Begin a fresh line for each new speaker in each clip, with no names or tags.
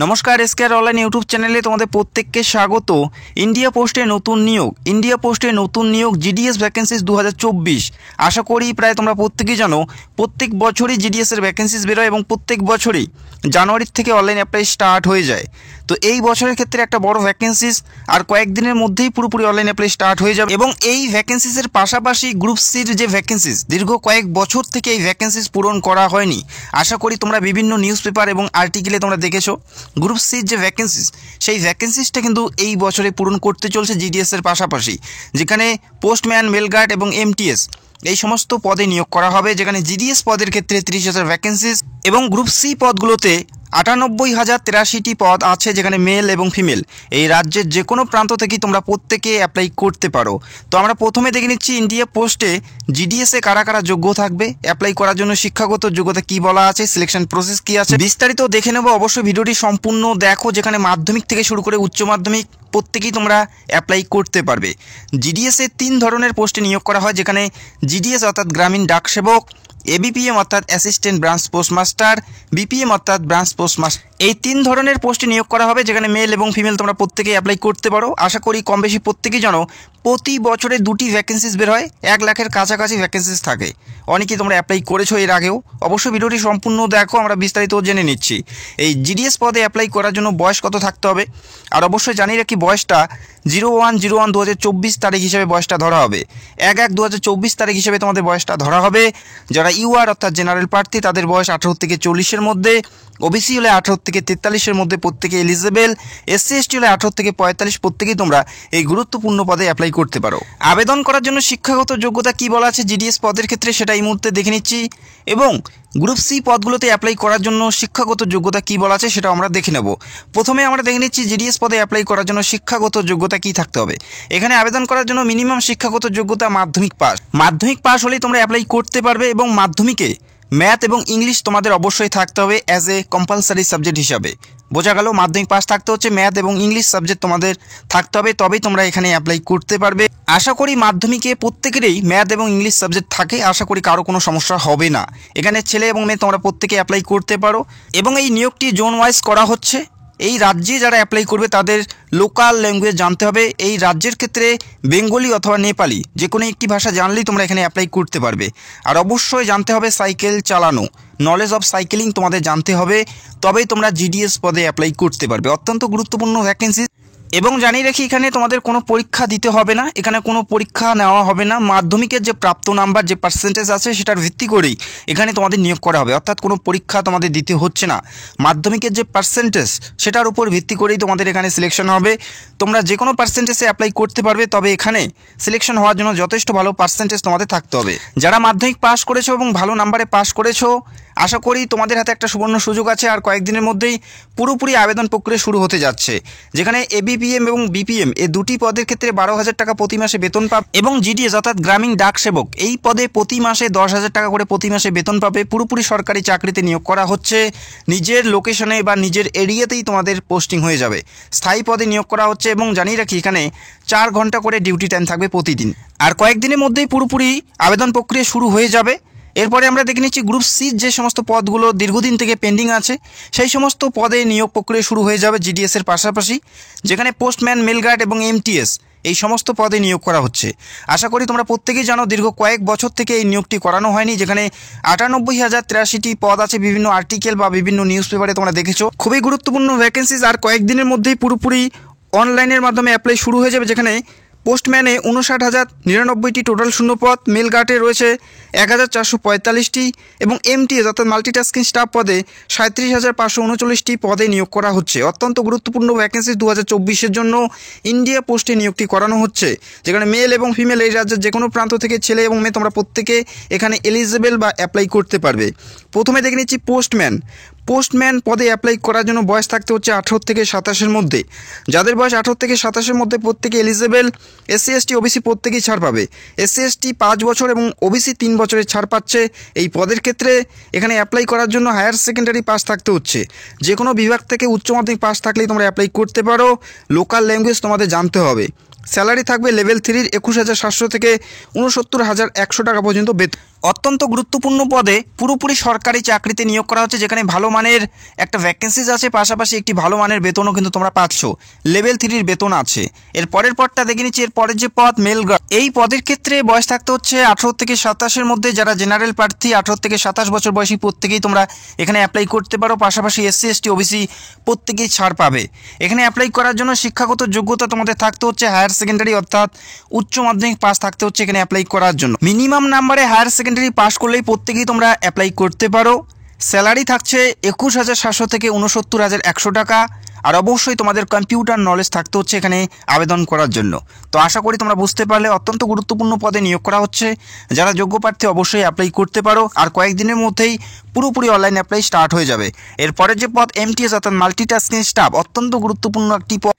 নমস্কার, এসকেআর online YouTube চ্যানেলে তোমাদের প্রত্যেককে স্বাগত। ইন্ডিয়া পোস্টে নতুন নিয়োগ জিডিএস ভ্যাকেন্সিস 2024। আশা করি প্রায় তোমরা প্রত্যেকেই জানো প্রত্যেক বছরই জিডিএসের ভ্যাকেন্সিস বেরোয় এবং প্রত্যেক বছরই জানুয়ারির থেকে অনলাইন অ্যাপ্লাই স্টার্ট হয়ে যায়। তো এই বছরের ক্ষেত্রে একটা বড় ভ্যাকেন্সিস আর কয়েকদিনের মধ্যেই পুরোপুরি অনলাইন অ্যাপ্লাই স্টার্ট হয়ে যাবে এবং এই ভ্যাকেন্সিসের পাশাপাশি গ্রুপ সির যে ভ্যাকেন্সিস দীর্ঘ কয়েক বছর থেকে এই ভ্যাকেন্সিস পূরণ করা হয়নি। আশা করি তোমরা বিভিন্ন নিউজ পেপার এবং আর্টিকেলে তোমরা দেখেছো গ্রুপ সির যে ভ্যাকেন্সিস সেই ভ্যাকেন্সিসটা কিন্তু এই বছরে পূরণ করতে চলছে জিডিএসের পাশাপাশি, যেখানে পোস্টম্যান, মেলগার্ড এবং এমটিএস এই সমস্ত পদে নিয়োগ করা হবে। যেখানে জিডিএস পদের ক্ষেত্রে 30,000 ভ্যাকেন্সিস এবং গ্রুপ সি পদগুলোতে 98,083টি পদ আছে, যেখানে মেল এবং ফিমেল এই রাজ্যের যে কোনো প্রান্ত থেকেই তোমরা প্রত্যেকে অ্যাপ্লাই করতে পারো। তো আমরা প্রথমে দেখে নিচ্ছি ইন্ডিয়া পোস্টে জিডিএসে কারা কারা যোগ্য থাকবে, অ্যাপ্লাই করার জন্য শিক্ষাগত যোগ্যতা কি বলা আছে, সিলেকশন প্রসেস কি আছে, বিস্তারিত দেখে নেব। অবশ্যই ভিডিওটি সম্পূর্ণ দেখো, যেখানে মাধ্যমিক থেকে শুরু করে উচ্চ মাধ্যমিক প্রত্যেকেই তোমরা অ্যাপ্লাই করতে পারবে। জিডিএসে 3 ধরনের পোস্টে নিয়োগ করা হয়, যেখানে জিডিএস অর্থাৎ গ্রামীণ ডাক সেবক, এবিপিএম অর্থাৎ অ্যাসিস্ট্যান্ট ব্রাঞ্চ পোস্টমাস্টার, বিপিএম অর্থাৎ ব্রাঞ্চ পোস্টমাস্টার, এই 3 ধরনের পোস্টে নিয়োগ করা হবে, যেখানে মেল এবং ফিমেল তোমরা প্রত্যেকেই অ্যাপ্লাই করতে পারো। আশা করি কম বেশি প্রত্যেকেই জানো প্রতি বছরে 2টি ভ্যাকেন্সিস বের হয়, 1 লাখের কাছাকাছি ভ্যাকেন্সিস থাকে। অনেকেই তোমরা অ্যাপ্লাই করেছো এর আগেও। অবশ্যই ভিডিওটি সম্পূর্ণ দেখো, আমরা বিস্তারিত জেনে নিচ্ছি। এই জিডিএস পদে অ্যাপ্লাই করার জন্য বয়স কত থাকতে হবে, আর অবশ্যই জানিয়ে রাখি বয়সটা 01/01/2024 তারিখ হিসেবে বয়সটা ধরা হবে। 1/1/2024 তারিখ হিসেবে তোমাদের বয়সটা ধরা হবে। যারা ইউআর অর্থাৎ জেনারেল প্রার্থী তাদের বয়স 18 থেকে 40-এর মধ্যে, ওবিসি হলে 18 থেকে 43-এর মধ্যে প্রত্যেকে এলিজেবল, এসসি এসটি হলে 18 থেকে 45 প্রত্যেকেই তোমরা এই গুরুত্বপূর্ণ পদে অ্যাপ্লাই করতে পারো। আবেদন করার জন্য শিক্ষাগত যোগ্যতা কি বলা আছে জিডিএস পদের ক্ষেত্রে সেটা এই মুহূর্তে দেখে নিচ্ছি, এবং গ্রুপ সি পদগুলোতে অ্যাপ্লাই করার জন্য শিক্ষাগত যোগ্যতা কি বলা আছে সেটাও আমরা দেখে নেব। প্রথমে আমরা দেখে নিচ্ছি জিডিএস পদে অ্যাপ্লাই করার জন্য শিক্ষাগত যোগ্যতা কি থাকতে হবে। এখানে আবেদন করার জন্য মিনিমাম শিক্ষাগত যোগ্যতা মাধ্যমিক পাস হলেই তোমরা অ্যাপ্লাই করতে পারবে, এবং মাধ্যমিকে ম্যাথ এবং ইংলিশ তোমাদের অবশ্যই থাকতে হবে অ্যাজ এ কম্পালসারি সাবজেক্ট হিসাবে। বোঝা গেল, মাধ্যমিক পাস থাকতে হচ্ছে, ম্যাথ এবং ইংলিশ সাবজেক্ট তোমাদের থাকতে হবে, তবেই তোমরা এখানে অ্যাপ্লাই করতে পারবে। আশা করি মাধ্যমিকে প্রত্যেকেরই ম্যাথ এবং ইংলিশ সাবজেক্ট থাকে, আশা করি কারো কোনো সমস্যা হবে না। এখানে ছেলে এবং মেয়ে তোমরা প্রত্যেকে অ্যাপ্লাই করতে পারো, এবং এই নিয়োগটি জোন ওয়াইজ করা হচ্ছে। এই রাজ্যে যারা অ্যাপ্লাই করবে তাদের লোকাল ল্যাঙ্গুয়েজ জানতে হবে। এই রাজ্যের ক্ষেত্রে বেঙ্গলি অথবা নেপালি যে কোনো একটি ভাষা জানলেই তোমরা এখানে অ্যাপ্লাই করতে পারবে। আর অবশ্যই জানতে হবে সাইকেল চালানো, নলেজ অফ সাইকেলিং তোমাদের জানতে হবে, তবেই তোমরা জিডিএস পদে অ্যাপ্লাই করতে পারবে। অত্যন্ত গুরুত্বপূর্ণ ভ্যাকেন্সি। এবং জানিয়ে রাখি এখানে তোমাদের কোনো পরীক্ষা দিতে হবে না, এখানে কোনো পরীক্ষা নেওয়া হবে না। মাধ্যমিকের যে প্রাপ্ত নাম্বার, যে পার্সেন্টেজ আছে সেটার ভিত্তি করেই এখানে তোমাদের নিয়োগ করা হবে, অর্থাৎ কোনো পরীক্ষা তোমাদের দিতে হচ্ছে না। মাধ্যমিকের যে পার্সেন্টেজ সেটার উপর ভিত্তি করেই তোমাদের এখানে সিলেকশন হবে। তোমরা যে কোনো পার্সেন্টেজে অ্যাপ্লাই করতে পারবে, তবে এখানে সিলেকশন হওয়ার জন্য যথেষ্ট ভালো পার্সেন্টেজ তোমাদের থাকতে হবে। যারা মাধ্যমিক পাস করেছো এবং ভালো নাম্বারে পাস করেছো, আশা করি তোমাদের হাতে একটা সুবর্ণ সুযোগ আছে। আর কয়েকদিনের মধ্যেই পুরোপুরি আবেদন প্রক্রিয়া শুরু হতে যাচ্ছে, যেখানে এবিপিএম এবং বিপিএম এই 2টি পদের ক্ষেত্রে 12,000 টাকা প্রতি মাসে বেতন পাবে, এবং জিডিএস অর্থাৎ গ্রামীণ ডাক সেবক এই পদে প্রতি মাসে 10,000 টাকা করে প্রতি মাসে বেতন পাবে। পুরোপুরি সরকারি চাকরিতে নিয়োগ করা হচ্ছে, নিজের লোকেশনে বা নিজের এরিয়াতেই তোমাদের পোস্টিং হয়ে যাবে। স্থায়ী পদে নিয়োগ করা হচ্ছে, এবং জানিয়ে রাখি এখানে 4 ঘন্টা করে ডিউটি টাইম থাকবে প্রতিদিন। আর কয়েকদিনের মধ্যেই পুরোপুরি আবেদন প্রক্রিয়া শুরু হয়ে যাবে। এরপরে আমরা দেখে নিচ্ছি গ্রুপ সির যে সমস্ত পদগুলো দীর্ঘদিন থেকে পেন্ডিং আছে সেই সমস্ত পদে নিয়োগ প্রক্রিয়া শুরু হয়ে যাবে জিডিএসের পাশাপাশি, যেখানে পোস্টম্যান, মেলগার্ড এবং এমটিএস এই সমস্ত পদে নিয়োগ করা হচ্ছে। আশা করি তোমরা প্রত্যেকেই জানো দীর্ঘ কয়েক বছর থেকে এই নিয়োগটি করানো হয়নি, যেখানে 98,083টি পদ আছে। বিভিন্ন আর্টিকেল বা বিভিন্ন নিউজ পেপারে তোমরা দেখেছো। খুবই গুরুত্বপূর্ণ ভ্যাকেন্সিস, আর কয়েকদিনের মধ্যেই পুরোপুরি অনলাইনের মাধ্যমে অ্যাপ্লাই শুরু হয়ে যাবে। যেখানে পোস্টম্যানে 59,099টি টোটাল শূন্যপদ, মেলগার্ডে রয়েছে 1,445টি, এবং এমটিএস অর্থাৎ মাল্টিটাস্কিং স্টাফ পদে 37,539টি পদে নিয়োগ করা হচ্ছে। অত্যন্ত গুরুত্বপূর্ণ ভ্যাকেন্সি 2024-এর জন্য ইন্ডিয়া পোস্টে নিয়োগটি করানো হচ্ছে, যেখানে মেল এবং ফিমেল এই রাজ্যের যে কোনো প্রান্ত থেকে ছেলে এবং মেয়ে তোমরা প্রত্যেকে এখানে এলিজেবল বা অ্যাপ্লাই করতে পারবে। প্রথমে দেখে নিচ্ছি পোস্টম্যান পদে অ্যাপ্লাই করার জন্য বয়স থাকতে হচ্ছে 18 থেকে 27-এর মধ্যে। যাদের বয়স 18 থেকে 27-এর মধ্যে প্রত্যেকে এলিজেবল। এসসি এসটি ওবিসি প্রত্যেকেই ছাড় পাবে। এসসি এসটি 5 বছর এবং ওবিসি 3 বছরের ছাড় পাচ্ছে। এই পদের ক্ষেত্রে এখানে অ্যাপ্লাই করার জন্য হায়ার সেকেন্ডারি পাস থাকতে হচ্ছে। যে কোনো বিভাগ থেকে উচ্চ মাধ্যমিক পাস থাকলেই তোমরা অ্যাপ্লাই করতে পারো। লোকাল ল্যাঙ্গুয়েজ তোমাদের জানতে হবে। স্যালারি থাকবে লেভেল 3-র 21,700 থেকে 69,100 টাকা পর্যন্ত বেতন। অত্যন্ত গুরুত্বপূর্ণ পদে পুরোপুরি সরকারি চাকরিতে নিয়োগ করা হচ্ছে, যেখানে ভালো মানের একটা ভ্যাকেন্সিজ আছে, পাশাপাশি একটি ভালো মানের বেতনও কিন্তু তোমরা পাচ্ছ। লেভেল 3-র বেতন আছে। এর পরের পদটা দেখে নিচ্ছি। এর পরের যে পদ মেল গার্ড, এই পদের ক্ষেত্রে বয়স থাকতে হচ্ছে 18 থেকে 27-এর মধ্যে। যারা জেনারেল প্রার্থী 18 থেকে 27 বছর বয়সী প্রত্যেকেই তোমরা এখানে অ্যাপ্লাই করতে পারো। পাশাপাশি SC ST OBC প্রত্যেকেই ছাড় পাবে। এখানে অ্যাপ্লাই করার জন্য শিক্ষাগত যোগ্যতা তোমাদের থাকতে হচ্ছে হায়ার সেকেন্ডারি অর্থাৎ উচ্চ মাধ্যমিক পাস থাকতে হচ্ছে এখানে অ্যাপ্লাই করার জন্য। মিনিমাম নাম্বারে হায়ার সেকেন্ডারি পাস করলেই প্রত্যেকেই তোমরা অ্যাপ্লাই করতে পারো। স্যালারি থাকছে 21,700 থেকে 69,100 টাকা। আর অবশ্যই তোমাদের কম্পিউটার নলেজ থাকতে হচ্ছে এখানে আবেদন করার জন্য। তো আশা করি তোমরা বুঝতে পারলে অত্যন্ত গুরুত্বপূর্ণ পদে নিয়োগ করা হচ্ছে। যারা যোগ্য প্রার্থী অবশ্যই অ্যাপ্লাই করতে পারো। আর কয়েকদিনের মধ্যেই পুরোপুরি অনলাইন অ্যাপ্লাই স্টার্ট হয়ে যাবে। এরপরের যে পদ MTS অর্থাৎ মাল্টিটাস্কিং স্টাফ, অত্যন্ত গুরুত্বপূর্ণ একটি পদ,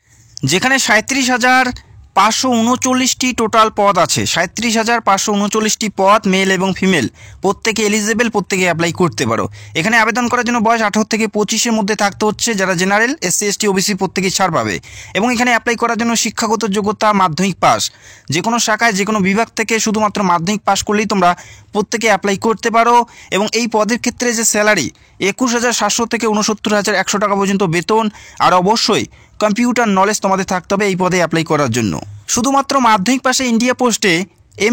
যেখানে 37,539টি টোটাল পদ আছে। 37,539টি পদ, মেল এবং ফিমেল প্রত্যেকে এলিজেবল, প্রত্যেকে অ্যাপ্লাই করতে পারো। এখানে আবেদন করার জন্য বয়স 18 থেকে 25-এর মধ্যে থাকতে হচ্ছে। যারা জেনারেল SC ST OBC প্রত্যেকেই ছাড় পাবে। এবং এখানে অ্যাপ্লাই করার জন্য শিক্ষাগত যোগ্যতা মাধ্যমিক পাস, যে কোনো শাখায় যে কোনো বিভাগ থেকে শুধুমাত্র মাধ্যমিক পাস করলেই তোমরা প্রত্যেকে অ্যাপ্লাই করতে পারো। এবং এই পদের ক্ষেত্রে যে স্যালারি 21,700 থেকে 69,100 টাকা পর্যন্ত বেতন। আর অবশ্যই কম্পিউটার নলেজ তোমাদের থাকতে হবে এই পদে অ্যাপ্লাই করার জন্য। শুধুমাত্র মাধ্যমিক পাশে ইন্ডিয়া পোস্টে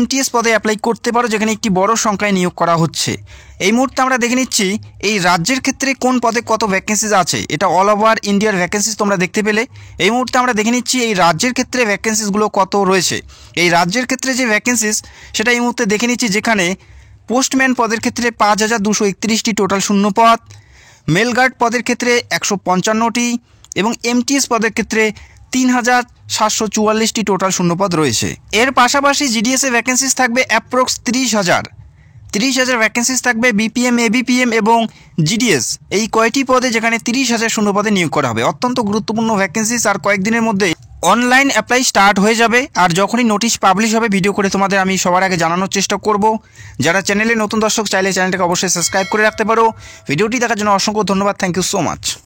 MTS পদে অ্যাপ্লাই করতে পারো, যেখানে একটি বড় সংখ্যায় নিয়োগ করা হচ্ছে। এই মুহূর্তে আমরা দেখে নিচ্ছি এই রাজ্যের ক্ষেত্রে কোন পদে কত ভ্যাকেন্সিজ আছে। এটা অল ওভার ইন্ডিয়ার ভ্যাকেন্সিজ তোমরা দেখতে পেলে। এই মুহূর্তে আমরা দেখে নিচ্ছি এই রাজ্যের ক্ষেত্রে ভ্যাকেন্সিসগুলো কত রয়েছে। এই রাজ্যের ক্ষেত্রে যে ভ্যাকেন্সিস সেটা এই মুহূর্তে দেখে নিচ্ছি, যেখানে পোস্টম্যান পদের ক্ষেত্রে 5,231টি টোটাল শূন্য পদ, মেল গার্ড পদের ক্ষেত্রে 155টি এবং MTS পদের ক্ষেত্রে 3,744টি টোটাল শূন্যপদ রয়েছে। এর পাশাপাশি GDS এ ভ্যাকেন্সিস থাকবে অ্যাপ্রক্স 30,000 ভ্যাকেন্সিস থাকবে BPM ABPM এবং GDS এই কয়টি পদে, যেখানে 30,000 শূন্যপদে নিয়োগ করা হবে। অত্যন্ত গুরুত্বপূর্ণ ভ্যাকেন্সিস। আর কয়েকদিনের মধ্যে অনলাইন অ্যাপ্লাই স্টার্ট হয়ে যাবে। আর যখনই নোটিশ পাবলিশ হবে ভিডিও করে তোমাদের আমি সবার আগে জানানোর চেষ্টা করব। যারা চ্যানেলে নতুন দর্শক চাইলে চ্যানেলটাকে অবশ্যই সাবস্ক্রাইব করে রাখতে পারো। ভিডিওটি দেখার জন্য অসংখ্য ধন্যবাদ। Thank you so much.